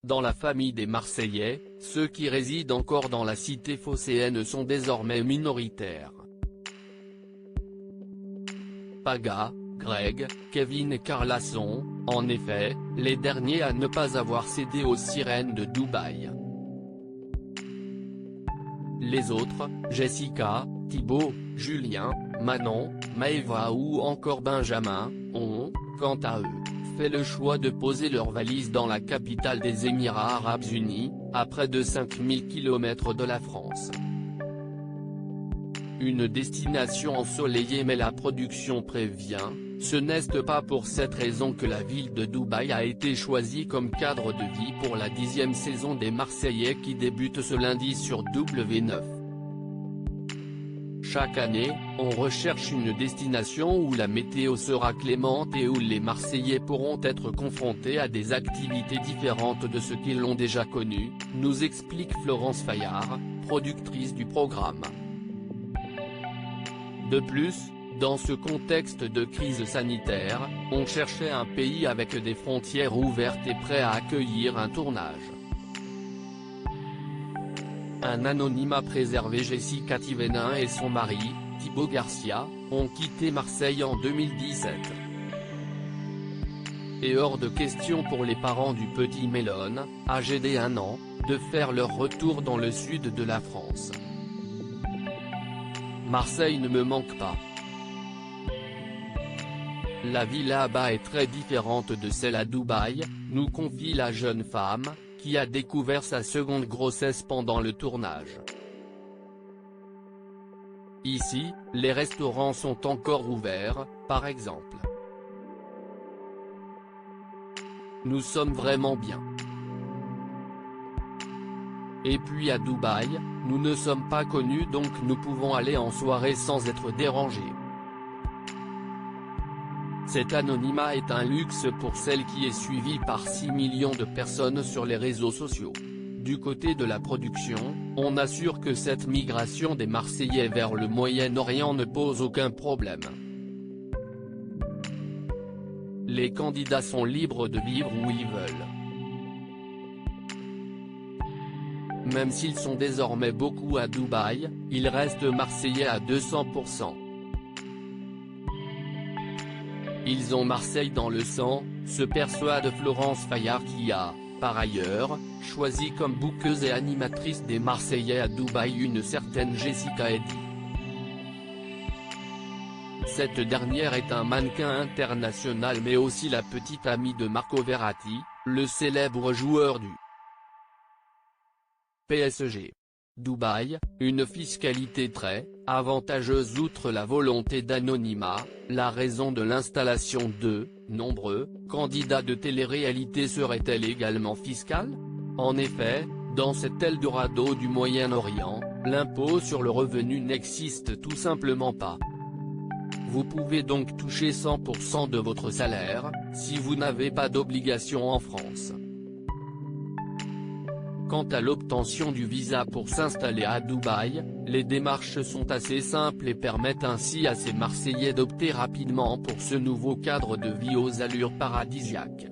Dans la famille des Marseillais, ceux qui résident encore dans la cité phocéenne sont désormais minoritaires. Paga, Greg, Kevin et Carla sont, en effet, les derniers à ne pas avoir cédé aux sirènes de Dubaï. Les autres, Jessica, Thibaut, Julien, Manon, Maëva ou encore Benjamin, ont, quant à eux, fait le choix de poser leurs valises dans la capitale des Émirats Arabes Unis, à près de 5000 km de la France. Une destination ensoleillée, mais la production prévient, ce n'est pas pour cette raison que la ville de Dubaï a été choisie comme cadre de vie pour la 10e saison des Marseillais qui débute ce lundi sur W9. Chaque année, on recherche une destination où la météo sera clémente et où les Marseillais pourront être confrontés à des activités différentes de ce qu'ils ont déjà connu, nous explique Florence Fayard, productrice du programme. De plus, dans ce contexte de crise sanitaire, on cherchait un pays avec des frontières ouvertes et prêt à accueillir un tournage. Un anonymat préservé. Jessica Thévenin et son mari, Thibaut Garcia, ont quitté Marseille en 2017. Et hors de question pour les parents du petit Mélone, âgé d'1 an, de faire leur retour dans le sud de la France. Marseille ne me manque pas. La vie là-bas est très différente de celle à Dubaï, nous confie la jeune femme, qui a découvert sa seconde grossesse pendant le tournage. Ici, les restaurants sont encore ouverts, par exemple. Nous sommes vraiment bien. Et puis à Dubaï, nous ne sommes pas connus donc nous pouvons aller en soirée sans être dérangés. Cet anonymat est un luxe pour celle qui est suivie par 6 millions de personnes sur les réseaux sociaux. Du côté de la production, on assure que cette migration des Marseillais vers le Moyen-Orient ne pose aucun problème. Les candidats sont libres de vivre où ils veulent. Même s'ils sont désormais beaucoup à Dubaï, ils restent Marseillais à 200%. Ils ont Marseille dans le sang, se persuade Florence Fayard qui a, par ailleurs, choisi comme bookeuse et animatrice des Marseillais à Dubaï une certaine Jessica Eddy. Cette dernière est un mannequin international mais aussi la petite amie de Marco Verratti, le célèbre joueur du PSG. Dubaï, une fiscalité très avantageuse outre la volonté d'anonymat, la raison de l'installation de nombreux candidats de télé-réalité serait-elle également fiscale? En effet, dans cet Eldorado du Moyen-Orient, l'impôt sur le revenu n'existe tout simplement pas. Vous pouvez donc toucher 100% de votre salaire, si vous n'avez pas d'obligation en France. Quant à l'obtention du visa pour s'installer à Dubaï, les démarches sont assez simples et permettent ainsi à ces Marseillais d'opter rapidement pour ce nouveau cadre de vie aux allures paradisiaques.